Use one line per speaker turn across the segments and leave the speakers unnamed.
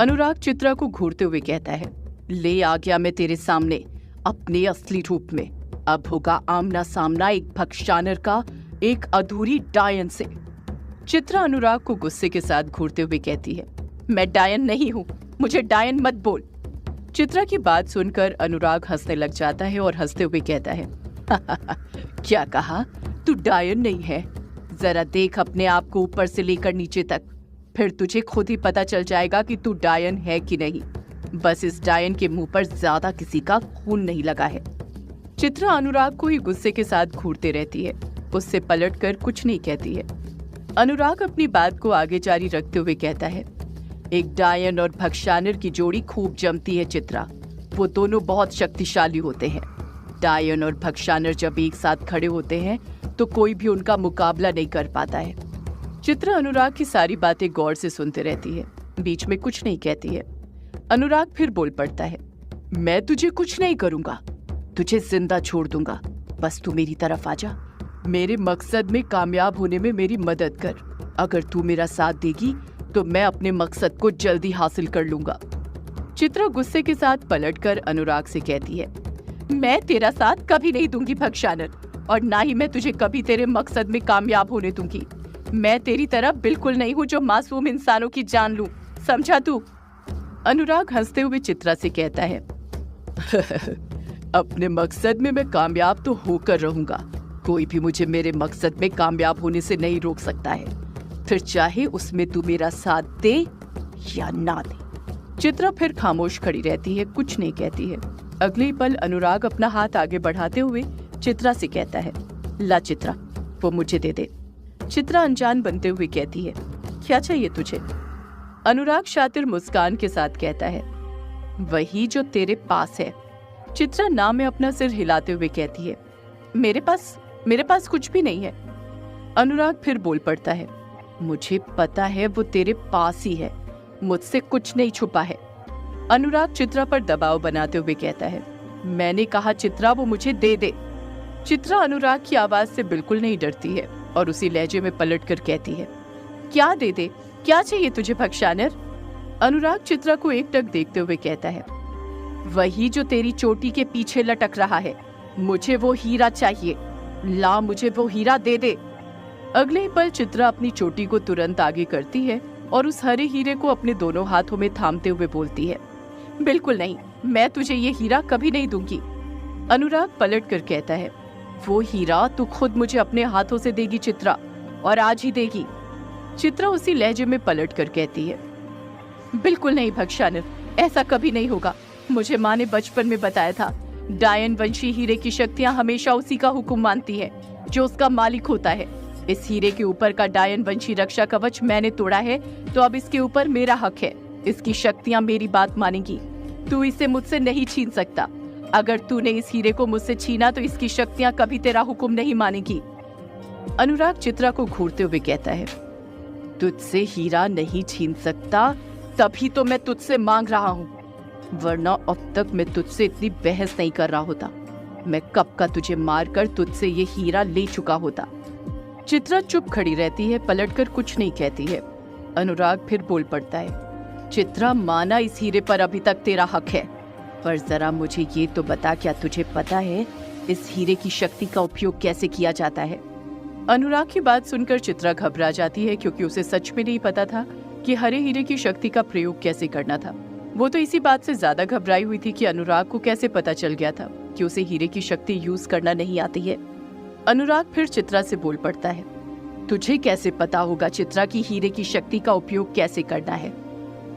अनुराग चित्रा को घूरते हुए कहता है, ले आ गया मैं तेरे सामने अपने असली रूप में। अब होगा आमना सामना एक भक्षानर का एक अधूरी डायन से। चित्रा अनुराग को गुस्से के साथ घूरते हुए कहती है, मैं डायन नहीं हूँ, मुझे डायन मत बोल। चित्रा की बात सुनकर अनुराग हंसने लग जाता है और हंसते हुए कहता है, क्या कहा, तू डायन नहीं है? जरा देख अपने आप को ऊपर से लेकर नीचे तक, फिर तुझे खुद ही पता चल जाएगा कि तू डायन है कि नहीं। बस इस डायन के मुंह पर ज्यादा किसी का खून नहीं लगा है। चित्रा अनुराग को ही गुस्से के साथ घूरते रहती है, उससे पलटकर कुछ नहीं कहती है। अनुराग अपनी बात को आगे जारी रखते हुए कहता है, एक डायन और भक्षानर की जोड़ी खूब जमती है चित्रा, वो दोनों बहुत शक्तिशाली होते हैं। डायन और भक्षानर जब एक साथ खड़े होते हैं तो कोई भी उनका मुकाबला नहीं कर पाता है। चित्रा अनुराग की सारी बातें गौर से सुनते रहती है, बीच में कुछ नहीं कहती है। अनुराग फिर बोल पड़ता है, मैं तुझे कुछ नहीं करूंगा, तुझे जिंदा छोड़ दूंगा, बस तू मेरी तरफ आ जा। मेरे मकसद में कामयाब होने में मेरी मदद कर। अगर तू मेरा साथ देगी तो मैं अपने मकसद को जल्दी हासिल कर लूंगा। चित्रा गुस्से के साथ पलटकर अनुराग से कहती है, मैं तेरा साथ कभी नहीं दूंगी भक्षानर, और ना ही मैं तुझे कभी तेरे मकसद में कामयाब होने दूंगी। मैं तेरी तरह बिल्कुल नहीं हूँ जो मासूम इंसानों की जान लूं, समझा तू? अनुराग हंसते हुए चित्रा से कहता है, अपने मकसद में मैं कामयाब तो होकर रहूंगा, कोई भी मुझे मेरे मकसद में कामयाब होने से नहीं रोक सकता है, फिर चाहे उसमें तू मेरा साथ दे या ना दे। चित्रा फिर खामोश खड़ी रहती है, कुछ नहीं कहती है। अगले पल अनुराग अपना हाथ आगे बढ़ाते हुए चित्रा से कहता है, ला चित्रा, वो मुझे दे दे। चित्रा अनजान बनते हुए कहती है, क्या चाहिए तुझे? अनुराग शातिर मुस्कान के साथ कहता है, वही जो तेरे पास है। चित्रा ना में अपना सिर हिलाते हुए कहती है, मेरे पास कुछ भी नहीं है। अनुराग फिर बोल पड़ता है, मुझे पता है वो तेरे पास ही है, मुझसे कुछ नहीं छुपा है। अनुराग चित्रा पर दबाव बनाते हुए कहता है, मैंने कहा चित्रा वो मुझे दे दे। चित्रा अनुराग की आवाज से बिल्कुल नहीं डरती है और उसी लहजे में पलटकर कहती है, क्या दे दे, क्या चाहिए तुझे भक्षानर? अनुराग चित्रा को एकटक देखते हुए कहता है, वही जो तेरी चोटी के पीछे लटक रहा है, मुझे वो हीरा चाहिए, ला मुझे वो हीरा दे दे। अगले ही पल चित्रा अपनी चोटी को तुरंत आगे करती है और उस हरे हीरे को अपने दोनों हाथों में थामते हुए बोलती है, बिल्कुल नहीं, मैं तुझे ये हीरा कभी नहीं दूंगी। अनुराग पलट कर कहता है, वो हीरा तू खुद मुझे अपने हाथों से देगी चित्रा, और आज ही देगी। चित्रा उसी लहजे में पलट कर कहती है, बिल्कुल नहीं भक्षानर, ऐसा कभी नहीं होगा। मुझे माँ ने बचपन में बताया था, डायन वंशी हीरे की शक्तियाँ हमेशा उसी का हुक्म मानती है जो उसका मालिक होता है। इस हीरे के ऊपर का डायन वंशी रक्षा कवच मैंने तोड़ा है, तो अब इसके ऊपर मेरा हक है, इसकी शक्तियाँ मेरी बात मानेंगी। तू इसे मुझसे नहीं छीन सकता। अगर तूने इस हीरे को मुझसे छीना तो इसकी शक्तियाँ कभी तेरा हुक्म नहीं मानेगी। अनुराग चित्रा को घूरते हुए कहता है, तुझसे हीरा नहीं छीन सकता, तभी तो मैं तुझसे मांग रहा हूँ, वरना अब तक मैं तुझसे इतनी बहस नहीं कर रहा होता। मैं कब का तुझे मारकर तुझसे ये हीरा ले चुका होता। चित्रा चुप खड़ी रहती है, पलटकर कुछ नहीं कहती है। अनुराग फिर बोल पड़ता है, चित्रा माना इस हीरे पर अभी तक तेरा हक है, पर जरा मुझे ये तो बता, क्या तुझे पता है इस हीरे की शक्ति का उपयोग कैसे किया जाता है? अनुराग की बात सुनकर चित्रा घबरा जाती है, क्योंकि उसे सच में नहीं पता था कि हरे हीरे की शक्ति का प्रयोग कैसे करना था। वो तो इसी बात से ज्यादा घबराई हुई थी कि अनुराग को कैसे पता चल गया था कि उसे हीरे की शक्ति यूज करना नहीं आती है। अनुराग फिर चित्रा से बोल पड़ता है, तुझे कैसे पता होगा चित्रा की हीरे की शक्ति का उपयोग कैसे करना है?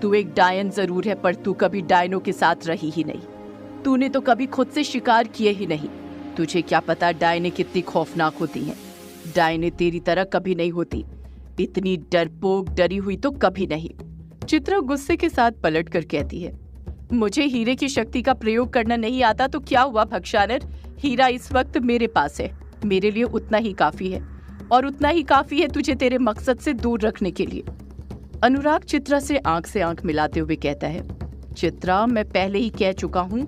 तू एक डायन जरूर है, पर तू कभी डायनों के साथ रही ही नहीं। तूने तो कभी खुद से शिकार किए ही नहीं। तुझे क्या पता डायने कितनी खौफनाक होती हैं। डायने तेरी तरह कभी नहीं होती, इतनी डरपोक डरी हुई तो कभी नहीं। चित्रा गुस्से के साथ पलट कर कहती है, मुझे हीरे की शक्ति का प्रयोग करना नहीं आता तो क्या हुआ भक्षानर? हीरा इस वक्त मेरे पास है, मेरे लिए उतना ही काफी है, और उतना ही काफी है तुझे तेरे मकसद से दूर रखने के लिए। अनुराग चित्रा से आंख मिलाते हुए कहता है, चित्रा, मैं पहले ही कह चुका हूँ,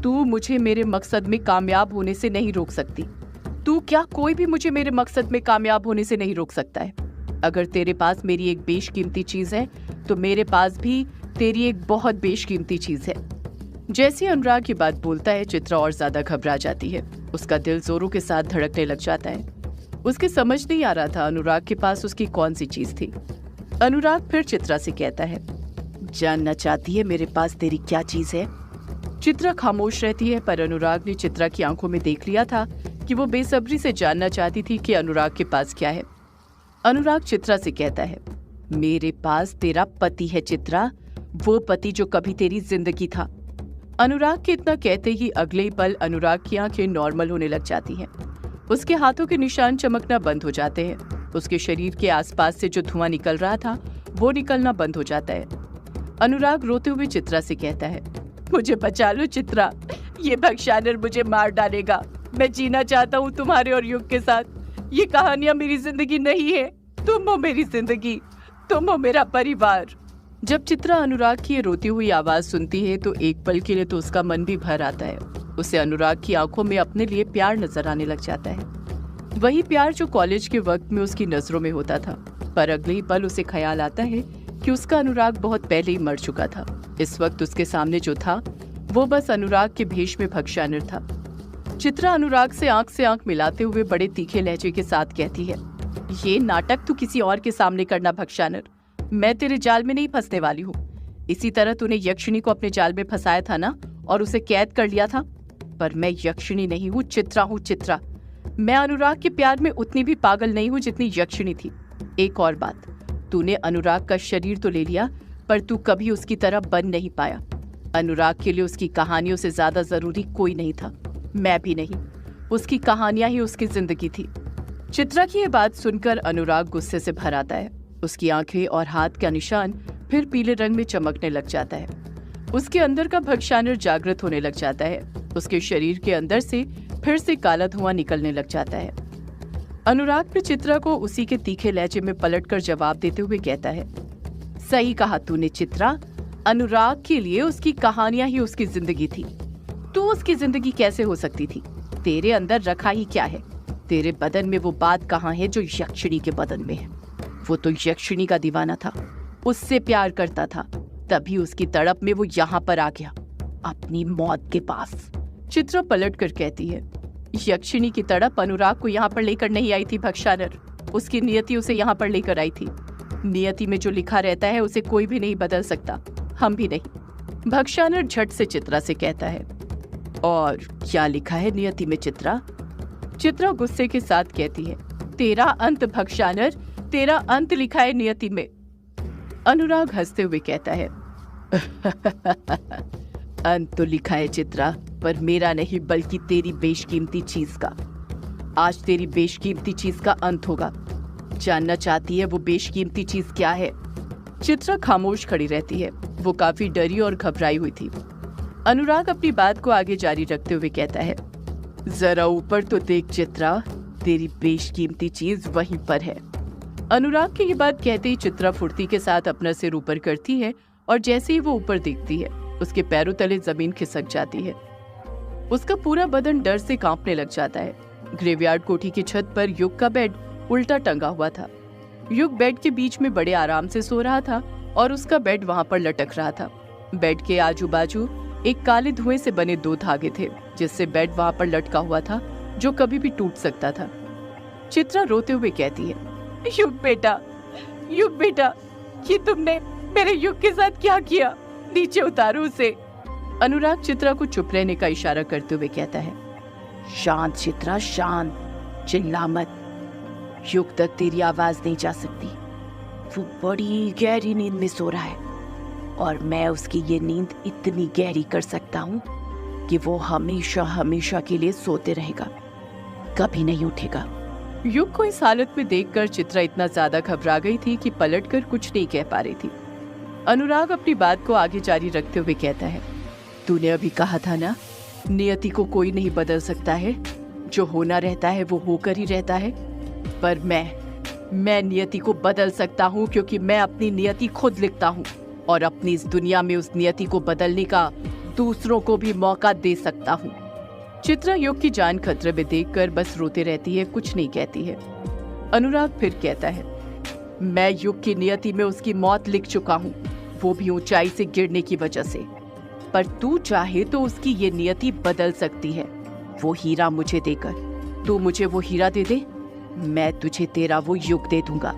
तू मुझे मेरे मकसद में कामयाब होने से नहीं रोक सकती। तू क्या, कोई भी मुझे मेरे मकसद में कामयाब होने से नहीं रोक सकता है। अगर तेरे पास मेरी एक बेशकीमती चीज है तो मेरे पास भी तेरी एक बहुत बेशकीमती चीज है। जैसे अनुराग की बात बोलता है, चित्रा और ज्यादा घबरा जाती है। उसका दिल जोरों के साथ धड़कने लग जाता है। उसके समझ नहीं आ रहा था अनुराग के पास उसकी कौन सी चीज थी। अनुराग फिर चित्रा से कहता है, जानना चाहती है मेरे पास तेरी क्या चीज है? चित्रा खामोश रहती है, पर अनुराग ने चित्रा की आंखों में देख लिया था कि वो बेसब्री से जानना चाहती थी कि अनुराग के पास क्या है। अनुराग चित्रा से कहता है, मेरे पास तेरा पति है चित्रा, वो पति जो कभी तेरी जिंदगी था। अनुराग के इतना कहते ही अगले ही पल अनुराग की आंखें नॉर्मल होने लग जाती हैं। उसके हाथों के निशान चमकना बंद हो जाते हैं। उसके शरीर के आसपास से जो धुआं निकल रहा था वो निकलना बंद हो जाता है। अनुराग रोते हुए चित्रा से कहता है, मुझे बचा लो चित्रा, ये भक्षानर मुझे मार डालेगा। मैं जीना चाहता हूँ तुम्हारे और युग के साथ। ये कहानियां मेरी जिंदगी नहीं है, तुम हो मेरी जिंदगी, तुम हो मेरा परिवार। जब चित्रा अनुराग की ये रोती हुई आवाज सुनती है तो एक पल के लिए तो उसका मन भी भर आता है। उसे अनुराग की आंखों में अपने लिए प्यार नजर आने लग जाता है, वही प्यार जो कॉलेज के वक्त में उसकी नजरों में होता था। पर अगले ही पल उसे ख्याल आता है कि उसका अनुराग बहुत पहले ही मर चुका था। इस वक्त उसके सामने जो था वो बस अनुराग के भेष में भक्षानर था। चित्रा अनुराग से आंख मिलाते हुए बड़े तीखे लहजे के साथ कहती है, ये नाटक तू किसी और के सामने करना भक्षानर, मैं तेरे जाल में नहीं फंसने वाली हूँ। इसी तरह तूने यक्षिणी को अपने जाल में फंसाया था ना, और उसे कैद कर लिया था। पर मैं यक्षिणी नहीं हूँ, चित्रा हूँ चित्रा। मैं अनुराग के प्यार में उतनी भी पागल नहीं हूँ जितनी यक्षिणी थी। एक और बात, तूने अनुराग का शरीर तो ले लिया, पर तू कभी उसकी तरह बन नहीं पाया। अनुराग के लिए उसकी कहानियों से ज्यादा जरूरी कोई नहीं था, मैं भी नहीं। उसकी कहानियां ही उसकी जिंदगी थी। चित्रा की ये बात सुनकर अनुराग गुस्से से भर आता है। उसकी आंखें और हाथ का निशान फिर पीले रंग में चमकने लग जाता है। उसके अंदर का भक्षानर जागृत होने लग जाता है। उसके शरीर के अंदर से फिर से काला धुआं निकलने लग जाता है। अनुराग फिर चित्रा को उसी के तीखे लहजे में पलटकर जवाब देते हुए कहता है, सही कहा तूने चित्रा, अनुराग के लिए उसकी कहानियां ही उसकी जिंदगी थी। तू उसकी जिंदगी कैसे हो सकती थी? तेरे अंदर रखा ही क्या है? तेरे बदन में वो बात कहाँ है जो यक्षिणी के बदन में है? वो तो यक्षिणी का दीवाना था, उससे प्यार करता था, तभी उसकी तड़प में वो यहाँ पर आ गया, अपनी मौत के पास। चित्रा पलट कर कहती है, यक्षिणी की तड़प अनुराग को यहाँ पर लेकर नहीं आई थी भक्षानर, उसकी नियति उसे यहाँ पर लेकर आई थी। नियति में जो लिखा रहता है उसे कोई भी नहीं बदल सकता, हम भी नहीं। भक्षानर झट से चित्रा से कहता है, और क्या लिखा है नियति में चित्रा? चित्रा गुस्से के साथ कहती है, तेरा अंत भक्षानर, तेरा अंत लिखा है नियति में। अनुराग हंसते हुए कहता है, अंत तो लिखा है चित्रा, पर मेरा नहीं बल्कि तेरी बेशकीमती चीज का। आज तेरी बेशकीमती चीज का अंत होगा। जानना चाहती है वो बेशकीमती चीज क्या है? चित्रा खामोश खड़ी रहती है। वो काफी डरी और घबराई हुई थी। अनुराग अपनी बात को आगे जारी रखते हुए कहता है, जरा ऊपर तो देख चित्रा, तेरी बेशकीमती चीज वहीं पर है। अनुराग की ये बात कहते ही चित्रा फुर्ती के साथ अपना सिर ऊपर करती है और जैसे ही वो ऊपर देखती है उसके पैरों तले जमीन खिसक जाती है। उसका पूरा बदन डर से कांपने लग जाता है। ग्रेवयार्ड कोठी की छत पर युग का बेड उल्टा टंगा हुआ था। युग बेड के बीच में बड़े आराम से सो रहा था और उसका बेड वहां पर लटक रहा था। बेड के आजू बाजू एक काले धुएं से बने 2 धागे थे, जिससे बेड वहां पर लटका हुआ था, जो कभी भी टूट सकता था। चित्रा रोते हुए कहती है, युग बेटा, ये तुमने मेरे युग के साथ क्या किया? नीचे उतारो उसे। अनुराग चित्रा को चुप रहने का इशारा करते हुए कहता है, शांत चित्रा, शांत, चिल्ला मत। युग तक तेरी आवाज नहीं जा सकती। वो बड़ी गहरी नींद में सो रहा है और मैं उसकी ये नींद इतनी गहरी कर सकता हूँ कि वो हमेशा हमेशा के लिए सोते रहेगा, कभी नहीं उठेगा। युग को इस हालत में देखकर चित्रा इतना ज्यादा घबरा गई थी कि पलटकर कुछ नहीं कह पा रही थी। अनुराग अपनी बात को आगे जारी रखते हुए कहता है, तूने अभी कहा था ना, नियति को कोई नहीं बदल सकता है, जो होना रहता है वो होकर ही रहता है। पर मैं नियति को बदल सकता हूँ, क्योंकि मैं अपनी नियति खुद लिखता हूँ और अपनी इस दुनिया में उस नियति को बदलने का दूसरों को भी मौका दे सकता हूँ। चित्रा युग की जान खतरे में देखकर बस रोते रहती है, कुछ नहीं कहती है। अनुराग फिर कहता है, मैं युग की नियति में उसकी मौत लिख चुका हूँ। वो भी ऊंचाई से गिरने की वजह से। पर तू चाहे तो उसकी ये नियति बदल सकती है, वो हीरा मुझे देकर। तू मुझे वो हीरा दे दे, मैं तुझे तेरा वो युग दे दूंगा।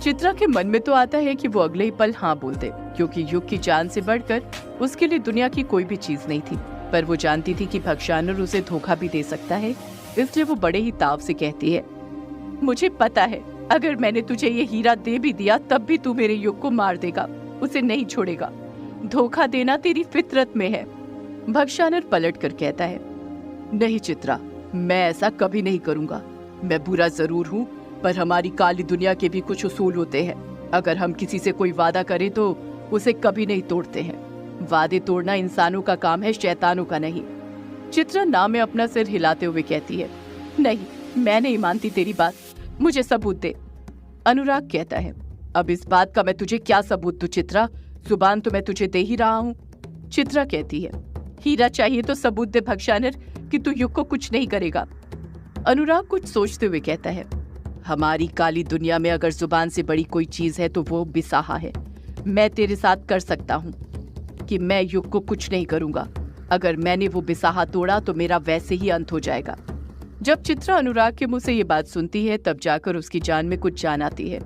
चित्रा के मन में तो आता है कि वो अगले ही पल हाँ बोल दे, क्योंकि युग की जान से बढ़कर उसके लिए दुनिया की कोई भी चीज नहीं थी। पर वो जानती थी कि भक्षानुर उसे धोखा भी दे सकता है, इसलिए वो बड़े ही ताव से कहती है, मुझे पता है अगर मैंने तुझे ये हीरा दे भी दिया तब भी तू मेरे युग को मार देगा, उसे नहीं छोड़ेगा। धोखा देना तेरी फितरत में है। भक्षानुर पलट कर कहता है, नहीं चित्रा, मैं ऐसा कभी नहीं करूंगा। मैं बुरा जरूर हूँ, पर हमारी काली दुनिया के भी कुछ उसूल होते हैं। अगर हम किसी से कोई वादा करें तो उसे कभी नहीं तोड़ते हैं। वादे तोड़ना इंसानों का काम है, शैतानों का नहीं। चित्रा ना में अपना सिर हिलाते हुए कहती है, नहीं, मैं नहीं मानती तेरी बात, मुझे सबूत दे। अनुराग कहता है, अब इस बात का मैं तुझे क्या सबूत दूं चित्रा, जुबान तो मैं तुझे दे ही रहा हूँ। चित्रा कहती है, हीरा चाहिए तो सबूत दे भक्षानुर कि तू युग को कुछ नहीं करेगा। अनुराग कुछ सोचते हुए कहता है, हमारी काली दुनिया में अगर जुबान से बड़ी कोई चीज है तो वो बिसाहा है। मैं तेरे साथ कर सकता हूँ कि मैं युग को कुछ नहीं करूंगा। अगर मैंने वो बिसाहा तोड़ा तो मेरा वैसे ही अंत हो जाएगा। जब चित्रा अनुराग के मुंह से ये बात सुनती है तब जाकर उसकी जान में कुछ जान आती है,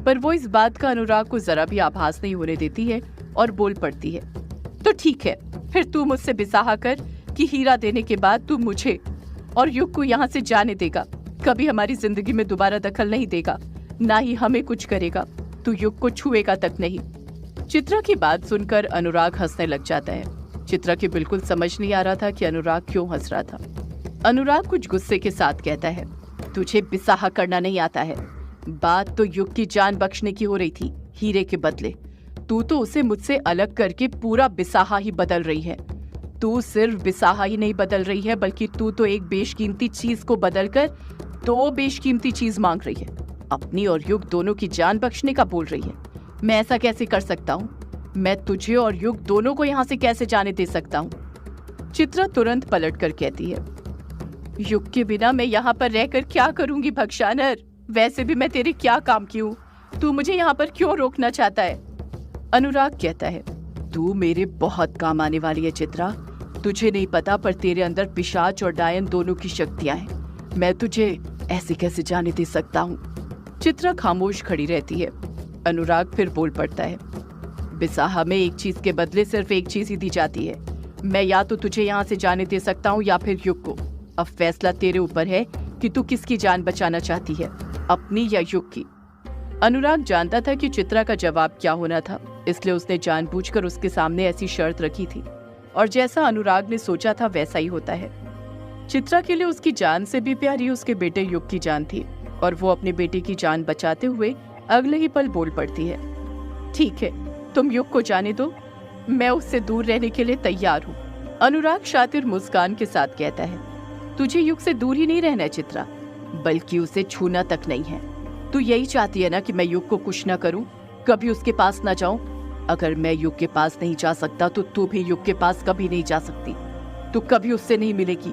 पर वो इस बात का अनुराग को जरा भी आभास नहीं होने देती है और बोल पड़ती है, तो ठीक है, फिर तू मुझसे बिसाहा कर कि हीरा देने के बाद तू मुझे और युग को यहाँ से जाने देगा, कभी हमारी जिंदगी में दोबारा दखल नहीं देगा, ना ही हमें कुछ करेगा, तू युग को छुएगा तक नहीं। चित्रा की बात सुनकर अनुराग हंसने लग जाता है। चित्रा की बिल्कुल समझ नहीं आ रहा था कि अनुराग क्यों हंस रहा था। अनुराग कुछ गुस्से के साथ कहता है, तुझे बिसाहा करना नहीं आता है। बात तो युग की जान बख्शने की हो रही थी हीरे के बदले। तू तो उसे मुझसे अलग करके पूरा बिसाहा ही बदल रही है। तू सिर्फ बिसाहा ही नहीं बदल रही है, बल्कि तू तो एक बेशकीमती चीज को बदलकर दो बेशकीमती चीज मांग रही है। अपनी और युग दोनों की जान बख्शने का बोल रही है। मैं ऐसा कैसे कर सकता हूँ? मैं तुझे और युग दोनों को यहाँ से कैसे जाने दे सकता हूँ? चित्रा तुरंत पलट कर कहती है, युग के बिना मैं यहाँ पर रहकर क्या करूंगी भक्षानुर? वैसे भी मैं तेरे क्या काम की हूँ? तू मुझे यहाँ पर क्यों रोकना चाहता है? अनुराग कहता है, तू मेरे बहुत काम आने वाली है चित्रा। तुझे नहीं पता, पर तेरे अंदर पिशाच और डायन दोनों की शक्तियां हैं। मैं तुझे ऐसे कैसे जाने दे सकता हूँ? चित्रा खामोश खड़ी रहती है। अनुराग फिर बोल पड़ता है, बिसाहा में एक चीज के बदले सिर्फ एक चीज ही दी जाती है। मैं या तो तुझे यहाँ से जाने दे सकता हूँ या फिर युग को। अब फैसला तेरे ऊपर है कि तू किसकी जान बचाना चाहती है, अपनी या युग की। अनुराग जानता था कि चित्रा का जवाब क्या होना था, इसलिए उसने जानबूझकर उसके सामने ऐसी शर्त रखी थी, और जैसा अनुराग ने सोचा था वैसा ही होता है। चित्रा के लिए उसकी जान से भी प्यारी उसके बेटे युग की जान थी, और वो अपने बेटे की जान बचाते हुए अगले ही पल बोल पड़ती है, ठीक है, तुम युग को जाने दो, मैं उससे दूर रहने के लिए तैयार हूँ। अनुराग शातिर मुस्कान के साथ कहता है, तुझे युग से दूर ही नहीं रहना है चित्रा, बल्कि उसे छूना तक नहीं है। तू यही चाहती है ना कि मैं युग को कुछ न करूं, कभी उसके पास न जाऊं? अगर मैं युग के पास नहीं जा सकता तो तू भी युग के पास कभी नहीं जा सकती। तू कभी उससे नहीं मिलेगी,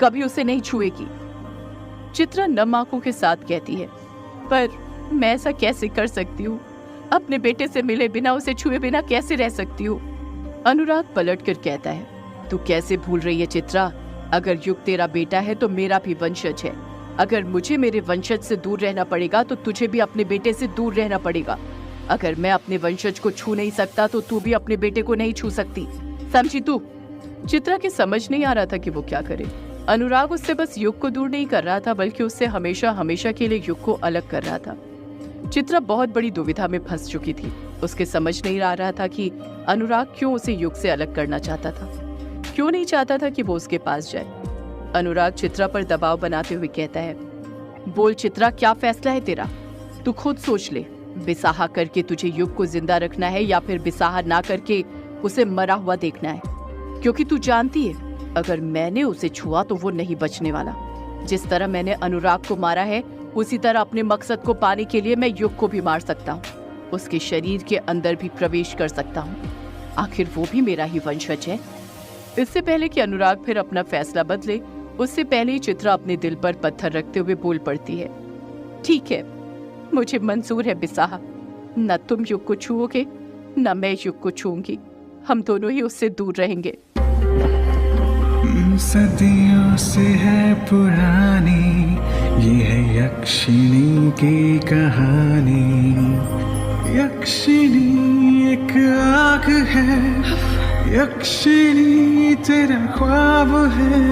कभी उसे नहीं छुएगी। चित्रा नम आंखों के साथ कहती है, पर मैं ऐसा कैसे कर सकती हूँ? अपने बेटे से मिले बिना, उसे छुए बिना कैसे रह सकती हूँ? अनुराग पलट कर कहता है, तू कैसे भूल रही है चित्रा, अगर युग तेरा बेटा है तो मेरा भी वंशज है। अगर मुझे मेरे वंशज से दूर रहना पड़ेगा तो तुझे भी अपने बेटे से दूर रहना पड़ेगा। अगर मैं अपने वंशज को छू नहीं सकता तो तू भी अपने बेटे को नहीं छू सकती, समझी तू? चित्रा के समझ नहीं आ रहा था कि वो क्या करे। अनुराग उससे बस युग को दूर नहीं कर रहा था, बल्कि उससे हमेशा हमेशा के लिए युग को अलग कर रहा था। चित्रा बहुत बड़ी दुविधा में फंस चुकी थी। उसके समझ नहीं आ रहा था कि अनुराग क्यों उसे युग से अलग करना चाहता था, क्यों नहीं चाहता था कि वो उसके पास जाए। अनुराग चित्रा पर दबाव बनाते हुए कहता है, बोल चित्रा, क्या फैसला है तेरा? तू खुद सोच ले, बिसाहा करके तुझे युग को जिंदा रखना है या फिर बिसाहा ना करके उसे मरा हुआ देखना है? क्योंकि तू जानती है, अगर मैंने उसे छुआ तो वो नहीं बचने वाला। जिस तरह मैंने अनुराग को मारा है, उसी तरह अपने मकसद को पाने के लिए मैं युग को भी मार सकता हूँ, उसके शरीर के अंदर भी प्रवेश कर सकता हूँ। आखिर वो भी मेरा ही वंशज है। इससे पहले कि अनुराग फिर अपना फैसला बदले, उससे पहले ही चित्रा अपने दिल पर पत्थर रखते हुए बोल पड़ती है, ठीक है, मुझे मंजूर है बिसाहा, न तुम युग को छुओगे न मैं युग को छूंगी। हम दोनों ही उससे दूर रहेंगे।
सदियों से है पुरानी ये है यक्षिणी की कहानी। यक्षिणी एक आग है, यक्षिणी तेरा ख्वाब है।